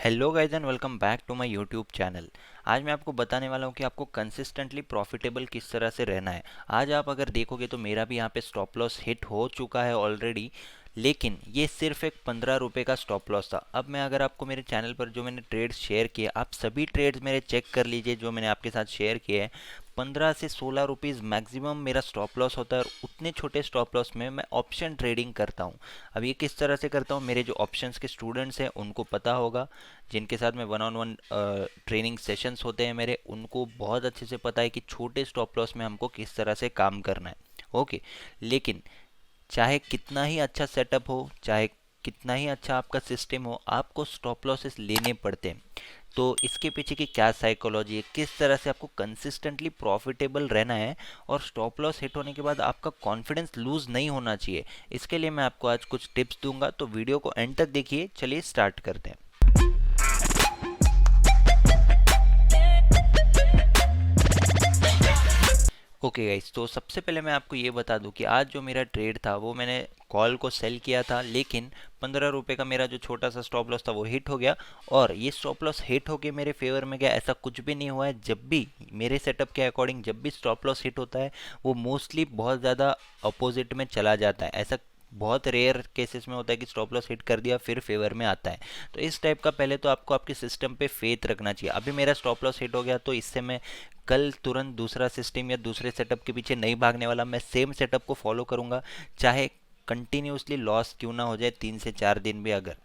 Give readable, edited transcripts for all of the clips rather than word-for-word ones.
Hello guys and welcome back to my YouTube channel. आज मैं आपको बताने वाला हूँ कि आपको कंसिस्टेंटली प्रॉफिटेबल किस तरह से रहना है। आज आप अगर देखोगे तो मेरा भी यहाँ पे स्टॉप लॉस हिट हो चुका है ऑलरेडी, लेकिन ये सिर्फ एक 15 रुपये का स्टॉप लॉस था। अब मैं अगर आपको मेरे चैनल पर जो मैंने ट्रेड्स शेयर किए, आप सभी ट्रेड्स मेरे चेक कर लीजिए जो मैंने आपके साथ शेयर किए हैं। 15 से 16 रुपीज़ मैक्सिमम मेरा स्टॉप लॉस होता है, और उतने छोटे स्टॉप लॉस में मैं ऑप्शन ट्रेडिंग करता हूँ। अब ये किस तरह से करता हूँ, मेरे जो ऑप्शंस के स्टूडेंट्स हैं उनको पता होगा, जिनके साथ मैं one on one training sessions होते हैं मेरे, उनको बहुत अच्छे से पता है कि छोटे स्टॉप लॉस में हमको किस तरह से काम करना है। ओके, लेकिन चाहे कितना ही अच्छा सेटअप हो, चाहे कितना ही अच्छा आपका सिस्टम हो, आपको स्टॉप लॉसेस लेने पड़ते हैं। तो इसके पीछे की क्या साइकोलॉजी है, किस तरह से आपको कंसिस्टेंटली प्रॉफिटेबल रहना है, और स्टॉप लॉस हिट होने के बाद आपका कॉन्फिडेंस लूज नहीं होना चाहिए, इसके लिए मैं आपको आज कुछ टिप्स दूंगा। तो वीडियो को एंड तक देखिए। चलिए स्टार्ट करते हैं। ओके गाइस, तो सबसे पहले मैं आपको ये बता दूं कि आज जो मेरा ट्रेड था वो मैंने कॉल को सेल किया था, लेकिन 15 रुपये का मेरा जो छोटा सा स्टॉप लॉस था वो हिट हो गया। और ये स्टॉप लॉस हिट होके मेरे फेवर में गया, ऐसा कुछ भी नहीं हुआ है। जब भी मेरे सेटअप के अकॉर्डिंग जब भी स्टॉप लॉस हिट होता है, वो मोस्टली बहुत ज़्यादा अपोजिट में चला जाता है। ऐसा बहुत रेयर केसेस में होता है कि स्टॉप लॉस हिट कर दिया फिर फेवर में आता है। तो इस टाइप का पहले तो आपको आपके सिस्टम पे फेथ रखना चाहिए। अभी मेरा स्टॉप लॉस हिट हो गया, तो इससे मैं कल तुरंत दूसरा सिस्टम या दूसरे सेटअप के पीछे नहीं भागने वाला। मैं सेम सेटअप को फॉलो करूंगा, चाहे कंटिन्यूसली लॉस क्यों ना हो जाए, 3 से 4 दिन भी अगर।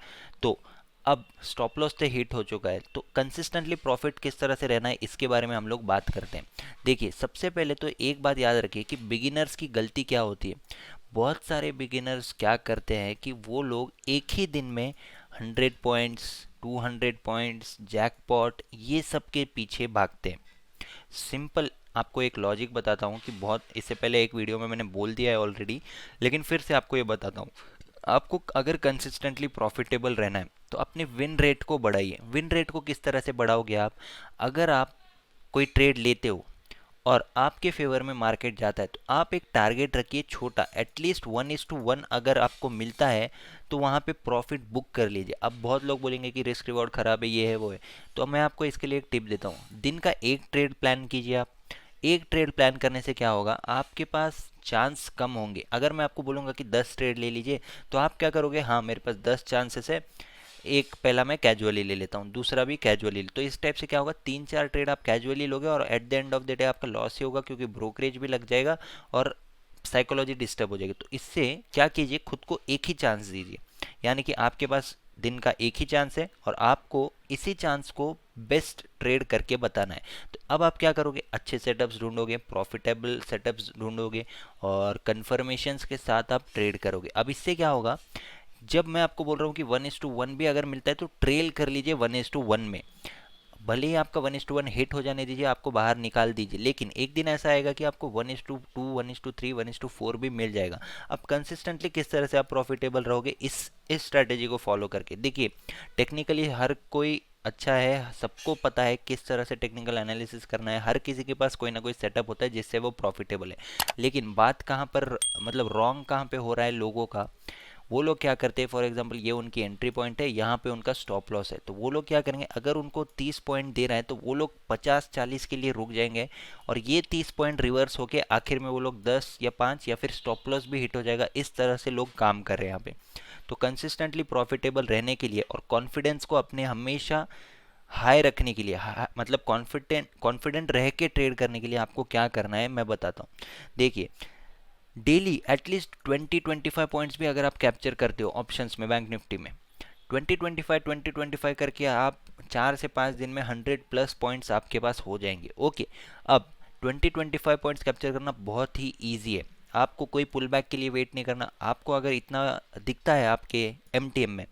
तो अब स्टॉप लॉस से हिट हो चुका है, तो कंसिस्टेंटली प्रॉफिट किस तरह से रहना है इसके बारे में हम लोग बात करते हैं। देखिए, सबसे पहले तो एक बात याद रखिए कि बिगिनर्स की गलती क्या होती है। बहुत सारे बिगिनर्स क्या करते हैं कि वो लोग एक ही दिन में 100 पॉइंट्स, 200 पॉइंट्स, जैकपॉट, ये सब के पीछे भागते हैं। सिंपल आपको एक लॉजिक बताता हूँ कि बहुत इससे पहले एक वीडियो में मैंने बोल दिया है ऑलरेडी, लेकिन फिर से आपको ये बताता हूँ। आपको अगर कंसिस्टेंटली प्रॉफिटेबल रहना है तो अपने विन रेट को बढ़ाइए। विन रेट को किस तरह से बढ़ाओगे आप, अगर आप कोई ट्रेड लेते हो और आपके फेवर में मार्केट जाता है, तो आप एक टारगेट रखिए छोटा, एटलीस्ट 1:1 अगर आपको मिलता है तो वहाँ पे प्रॉफिट बुक कर लीजिए। अब बहुत लोग बोलेंगे कि रिस्क रिवॉर्ड खराब है, ये है वो है, तो मैं आपको इसके लिए एक टिप देता हूँ। दिन का एक ट्रेड प्लान कीजिए आप। एक ट्रेड प्लान करने से क्या होगा, आपके पास चांस कम होंगे। अगर मैं आपको बोलूँगा कि 10 ट्रेड ले लीजिए, तो आप क्या करोगे, हाँ मेरे पास 10 चांसेस है, एक पहला मैं कैजुअली ले लेता हूँ, दूसरा भी कैजुअली। तो इस टाइप से क्या होगा, 3-4 ट्रेड आप कैजुअली लोगे और at the end of the day आपका लॉस ही होगा, क्योंकि ब्रोकरेज भी लग जाएगा और साइकोलॉजी डिस्टर्ब हो जाएगी। तो इससे क्या कीजिए, खुद को एक ही चांस दीजिए। यानी कि आपके पास दिन का एक ही चांस है और आपको इसी चांस को बेस्ट ट्रेड करके बताना है। तो अब आप क्या करोगे, अच्छे सेटअप्स ढूंढोगे, प्रॉफिटेबल सेटअप्स ढूंढोगे, और कन्फर्मेशंस के साथ आप ट्रेड करोगे। अब इससे क्या होगा, जब मैं आपको बोल रहा हूँ कि 1:1 भी अगर मिलता है तो ट्रेल कर लीजिए 1:1 में। भले ही आपका 1:1 हिट हो जाने दीजिए, आपको बाहर निकाल दीजिए, लेकिन एक दिन ऐसा आएगा कि आपको 1:2, 1:3, 1:4 भी मिल जाएगा। अब कंसिस्टेंटली किस तरह से आप प्रॉफिटेबल रहोगे, इस स्ट्रैटेजी को फॉलो करके देखिए। टेक्निकली हर कोई अच्छा है, सबको पता है किस तरह से टेक्निकल एनालिसिस करना है, हर किसी के पास कोई ना कोई सेटअप होता है जिससे वो प्रॉफिटेबल है। लेकिन बात कहाँ पर, मतलब रॉन्ग कहाँ पे हो रहा है लोगों का, वो लोग क्या करते हैं, फॉर एग्जांपल ये उनकी एंट्री पॉइंट है, यहाँ पे उनका स्टॉप लॉस है, तो वो लोग क्या करेंगे, अगर उनको 30 पॉइंट दे रहा है तो वो लोग 50-40 के लिए रुक जाएंगे, और ये 30 पॉइंट रिवर्स होके आखिर में वो लोग 10 या 5 या फिर स्टॉप लॉस भी हिट हो जाएगा। इस तरह से लोग काम कर रहे हैं यहाँ पे। तो कंसिस्टेंटली प्रॉफिटेबल रहने के लिए और कॉन्फिडेंस को अपने हमेशा हाई रखने के लिए, मतलब कॉन्फिडेंट कॉन्फिडेंट रह के ट्रेड करने के लिए आपको क्या करना है मैं बताता हूँ। देखिए, डेली एटलीस्ट 20-25 पॉइंट्स भी अगर आप कैप्चर करते हो ऑप्शंस में, बैंक निफ्टी में 20-25 करके आप 4 से 5 दिन में 100+ पॉइंट्स आपके पास हो जाएंगे। ओके, अब 20-25 पॉइंट्स कैप्चर करना बहुत ही ईजी है। आपको कोई पुल बैक के लिए वेट नहीं करना। आपको अगर इतना दिखता है आपके एमटीएम में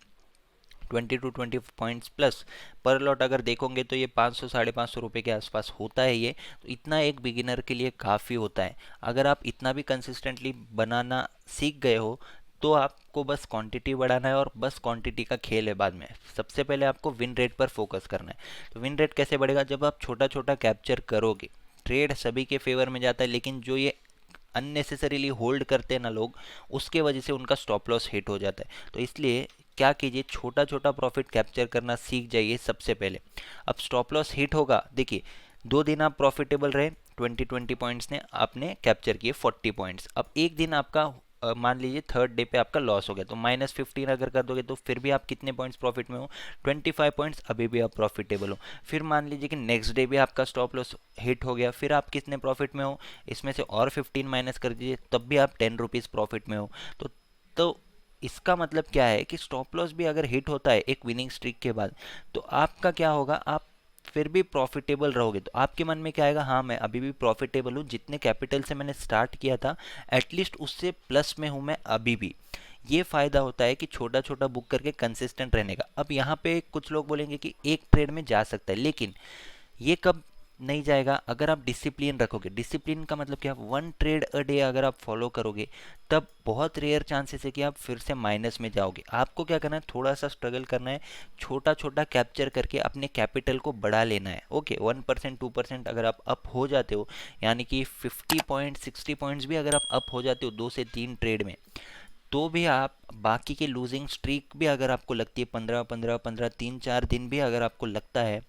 20-20 पॉइंट्स प्लस पर लॉट अगर देखोगे तो ये 500-550 रुपये के आसपास होता है ये। तो इतना एक बिगिनर के लिए काफ़ी होता है। अगर आप इतना भी कंसिस्टेंटली बनाना सीख गए हो, तो आपको बस क्वांटिटी बढ़ाना है, और बस क्वांटिटी का खेल है बाद में। सबसे पहले आपको विन रेट पर फोकस करना है। तो विन रेट कैसे बढ़ेगा, जब आप छोटा छोटा कैप्चर करोगे। ट्रेड सभी के फेवर में जाता है, लेकिन जो ये अननेसेसरीली होल्ड करते हैं ना लोग, उसके वजह से उनका स्टॉप लॉस हिट हो जाता है। तो इसलिए क्या कीजिए, छोटा छोटा प्रॉफिट कैप्चर करना सीख जाइए सबसे पहले। अब स्टॉप लॉस हिट होगा, देखिए 2 दिन आप प्रॉफिटेबल रहे, 20 पॉइंट्स ने आपने कैप्चर किए 40 पॉइंट्स। अब एक दिन आपका मान लीजिए थर्ड डे पे आपका लॉस हो गया, तो -15 अगर कर दोगे तो फिर भी आप कितने पॉइंट्स प्रॉफिट में हो, 25 पॉइंट्स, अभी भी आप प्रॉफिटेबल हो। फिर मान लीजिए कि नेक्स्ट डे भी आपका स्टॉप लॉस हिट हो गया, फिर आप कितने प्रॉफिट में हो, इसमें से और 15 माइनस कर दीजिए, तब भी आप 10 रुपीज़ प्रॉफिट में हो। तो इसका मतलब क्या है कि स्टॉप लॉस भी अगर हिट होता है एक विनिंग स्ट्रीक के बाद, तो आपका क्या होगा, आप फिर भी प्रॉफिटेबल रहोगे। तो आपके मन में क्या आएगा, हाँ मैं अभी भी प्रॉफिटेबल हूँ, जितने कैपिटल से मैंने स्टार्ट किया था एटलीस्ट उससे प्लस में हूँ मैं अभी भी। ये फ़ायदा होता है कि छोटा छोटा बुक करके कंसिस्टेंट रहने का। अब यहाँ पे कुछ लोग बोलेंगे कि एक ट्रेड में जा सकता है, लेकिन ये कब नहीं जाएगा, अगर आप डिसिप्लिन रखोगे। डिसिप्लिन का मतलब क्या, 1 ट्रेड अ डे अगर आप फॉलो करोगे, तब बहुत रेयर चांसेस है कि आप फिर से माइनस में जाओगे। आपको क्या करना है, थोड़ा सा स्ट्रगल करना है, छोटा छोटा कैप्चर करके अपने कैपिटल को बढ़ा लेना है। ओके, 1% 2% अगर आप अप हो जाते हो, यानी कि 50 पॉइंट 60 पॉइंट्स भी अगर आप अप हो जाते हो 2 से 3 ट्रेड में, तो भी आप बाकी के लूजिंग स्ट्रीक भी अगर आपको लगती है 15 3 4 दिन भी अगर आपको लगता है,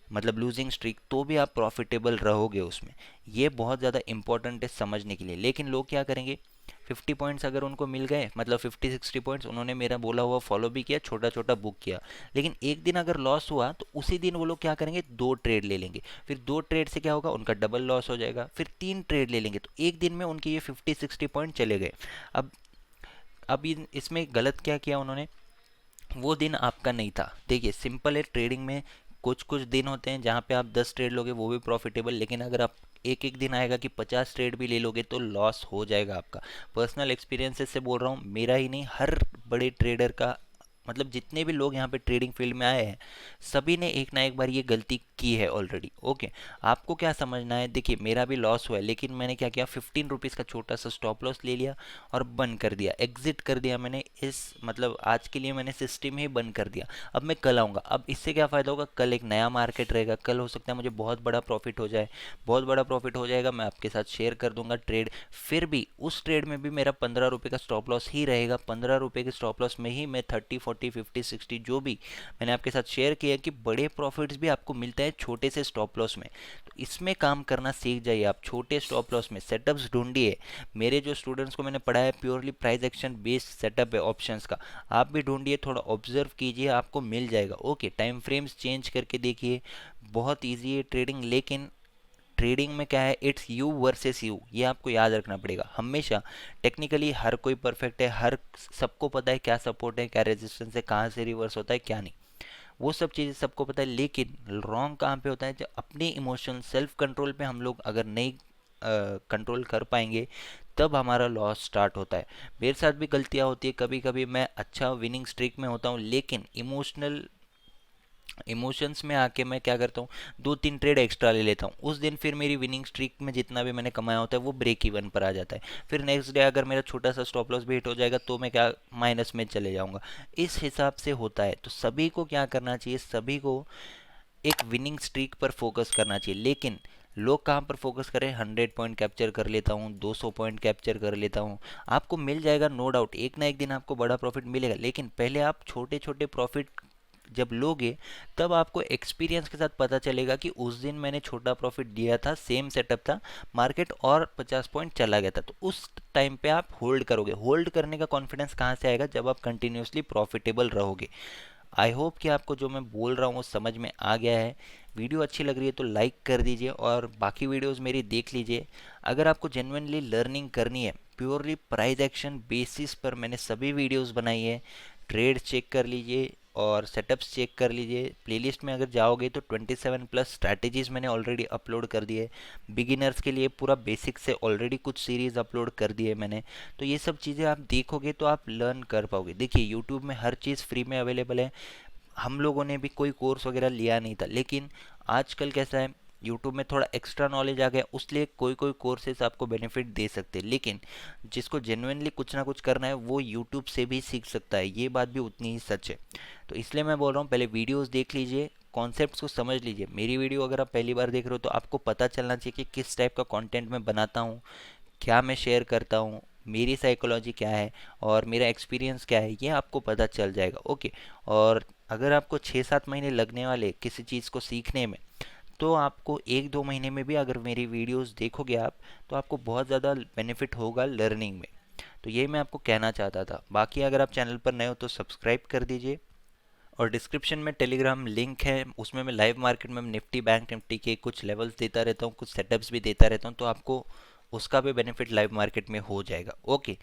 मतलब लूजिंग स्ट्रीक, तो भी आप प्रॉफिटेबल रहोगे उसमें। ये बहुत ज़्यादा इंपॉर्टेंट है समझने के लिए। लेकिन लोग क्या करेंगे, 50 पॉइंट्स अगर उनको मिल गए, मतलब 50 60 पॉइंट्स, उन्होंने मेरा बोला हुआ फॉलो भी किया, छोटा छोटा बुक किया, लेकिन एक दिन अगर लॉस हुआ तो उसी दिन वो लोग क्या करेंगे, 2 ट्रेड ले लेंगे। फिर 2 ट्रेड से क्या होगा, उनका डबल लॉस हो जाएगा। फिर 3 ट्रेड ले लेंगे, तो एक दिन में उनके ये 50 60 पॉइंट चले गए। अब इसमें गलत क्या किया उन्होंने, वो दिन आपका नहीं था। देखिए सिंपल है, ट्रेडिंग में कुछ कुछ दिन होते हैं जहाँ पे आप 10 ट्रेड लोगे वो भी प्रॉफिटेबल, लेकिन अगर आप एक एक दिन आएगा कि 50 ट्रेड भी ले लोगे तो लॉस हो जाएगा आपका। पर्सनल एक्सपीरियंसेस से बोल रहा हूँ, मेरा ही नहीं, हर बड़े ट्रेडर का, मतलब जितने भी लोग यहाँ पे ट्रेडिंग फील्ड में आए हैं, सभी ने एक ना एक बार ये गलती की है ऑलरेडी। ओके, आपको क्या समझना है, देखिए मेरा भी लॉस हुआ है, लेकिन मैंने क्या किया, 15 रुपीज़ का छोटा सा स्टॉप लॉस ले लिया और बंद कर दिया, एग्जिट कर दिया मैंने। इस मतलब आज के लिए मैंने सिस्टम ही बंद कर दिया। अब मैं कल आऊँगा, अब इससे क्या फ़ायदा होगा, कल एक नया मार्केट रहेगा, कल हो सकता है मुझे बहुत बड़ा प्रॉफिट हो जाए, बहुत बड़ा प्रॉफिट हो जाएगा, मैं आपके साथ शेयर कर दूंगा ट्रेड। फिर भी उस ट्रेड में भी मेरा 15 रुपये का स्टॉप लॉस ही रहेगा, 15 रुपये के स्टॉप लॉस में ही मैं 30 40 50 60 जो भी मैंने आपके साथ शेयर किया कि बड़े प्रॉफिट्स भी आपको मिलता है छोटे से स्टॉप लॉस में। तो इसमें काम करना सीख जाइए आप, छोटे स्टॉप लॉस में सेटअप्स ढूंढिए। मेरे जो स्टूडेंट्स को मैंने पढ़ाया purely price action based setup है ऑप्शंस का, आप भी ढूंढिए, थोड़ा ऑब्जर्व कीजिए, आपको मिल जाएगा। ओके, टाइम फ्रेम्स चेंज करके देखिए, बहुत ईजी है ट्रेडिंग। लेकिन ट्रेडिंग में क्या है, इट्स यू वर्सेस यू, ये आपको याद रखना पड़ेगा हमेशा। टेक्निकली हर कोई परफेक्ट है, हर सबको पता है क्या सपोर्ट है क्या रेजिस्टेंस है, कहाँ से रिवर्स होता है क्या नहीं, वो सब चीज़ें सबको पता है। लेकिन रॉन्ग कहाँ पे होता है, जब अपने इमोशन सेल्फ कंट्रोल पे हम लोग अगर नहीं कंट्रोल कर पाएंगे, तब हमारा लॉस स्टार्ट होता है। मेरे साथ भी गलतियाँ होती है, कभी कभी मैं अच्छा विनिंग स्ट्रीक में होता हूँ, लेकिन इमोशंस में आके मैं क्या करता हूँ, 2 3 ट्रेड एक्स्ट्रा ले लेता हूँ, उस दिन फिर मेरी विनिंग स्ट्रीक में जितना भी मैंने कमाया होता है वो ब्रेक इवन पर आ जाता है। फिर नेक्स्ट डे अगर मेरा छोटा सा स्टॉप लॉस भी हिट हो जाएगा तो मैं क्या, माइनस में चले जाऊँगा। इस हिसाब से होता है। तो सभी को क्या करना चाहिए, सभी को एक विनिंग स्ट्रीक पर फोकस करना चाहिए। लेकिन लोग कहाँ पर फोकस करें, 100 पॉइंट कैप्चर कर लेता हूँ, 200 पॉइंट कैप्चर कर लेता हूँ। आपको मिल जाएगा नो डाउट, एक ना एक दिन आपको बड़ा प्रॉफिट मिलेगा, लेकिन पहले आप छोटे छोटे प्रॉफिट जब लोगे, तब आपको एक्सपीरियंस के साथ पता चलेगा कि उस दिन मैंने छोटा प्रॉफिट दिया था, सेम सेटअप था, मार्केट और 50 पॉइंट चला गया था, तो उस टाइम पे आप होल्ड करोगे। होल्ड करने का कॉन्फिडेंस कहाँ से आएगा, जब आप कंटिन्यूसली प्रॉफिटेबल रहोगे। आई होप कि आपको जो मैं बोल रहा हूँ वो समझ में आ गया है। वीडियो अच्छी लग रही है तो लाइक कर दीजिए और बाकी वीडियोस मेरी देख लीजिए। अगर आपको जेन्युइनली लर्निंग करनी है, प्योरली प्राइस एक्शन बेसिस पर मैंने सभी वीडियोस बनाई है, ट्रेड चेक कर लीजिए और सेटअप्स चेक कर लीजिए। प्लेलिस्ट में अगर जाओगे तो 27+ स्ट्रैटेजीज मैंने ऑलरेडी अपलोड कर दिए। बिगिनर्स के लिए पूरा बेसिक से ऑलरेडी कुछ सीरीज़ अपलोड कर दी है मैंने। तो ये सब चीज़ें आप देखोगे तो आप लर्न कर पाओगे। देखिए यूट्यूब में हर चीज़ फ्री में अवेलेबल है। हम लोगों ने भी कोई कोर्स वगैरह लिया नहीं था, लेकिन आजकल कैसा है, यूट्यूब में थोड़ा एक्स्ट्रा नॉलेज आ गया, उसलिए कोई कोई कोर्सेज आपको बेनिफिट दे सकते हैं। लेकिन जिसको जेन्युइनली कुछ ना कुछ करना है वो यूट्यूब से भी सीख सकता है, ये बात भी उतनी ही सच है। तो इसलिए मैं बोल रहा हूँ, पहले वीडियोस देख लीजिए, कॉन्सेप्ट्स को समझ लीजिए। मेरी वीडियो अगर आप पहली बार देख रहे हो तो आपको पता चलना चाहिए कि किस टाइप का कंटेंट मैं बनाता हूँ, क्या मैं शेयर करता हूँ, मेरी साइकोलॉजी क्या है और मेरा एक्सपीरियंस क्या है, ये आपको पता चल जाएगा। ओके। और अगर आपको 6-7 महीने लगने वाले किसी चीज़ को सीखने में, तो आपको 1-2 महीने में भी अगर मेरी वीडियोस देखोगे आप, तो आपको बहुत ज़्यादा बेनिफिट होगा लर्निंग में। तो ये मैं आपको कहना चाहता था। बाकी अगर आप चैनल पर नए हो तो सब्सक्राइब कर दीजिए, और डिस्क्रिप्शन में टेलीग्राम लिंक है, उसमें मैं लाइव मार्केट में निफ्टी बैंक निफ्टी के कुछ लेवल्स देता रहता हूँ, कुछ सेटअप्स भी देता रहता हूँ, तो आपको उसका भी बेनिफिट लाइव मार्केट में हो जाएगा। ओके।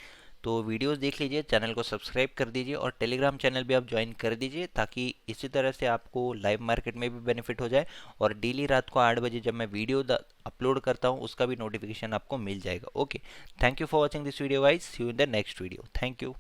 तो वीडियोस देख लीजिए, चैनल को सब्सक्राइब कर दीजिए और टेलीग्राम चैनल भी आप ज्वाइन कर दीजिए, ताकि इसी तरह से आपको लाइव मार्केट में भी बेनिफिट हो जाए, और डेली रात को 8 बजे जब मैं वीडियो अपलोड करता हूँ उसका भी नोटिफिकेशन आपको मिल जाएगा। Okay. Thank you for watching this video guys, see you in the next video. Thank you.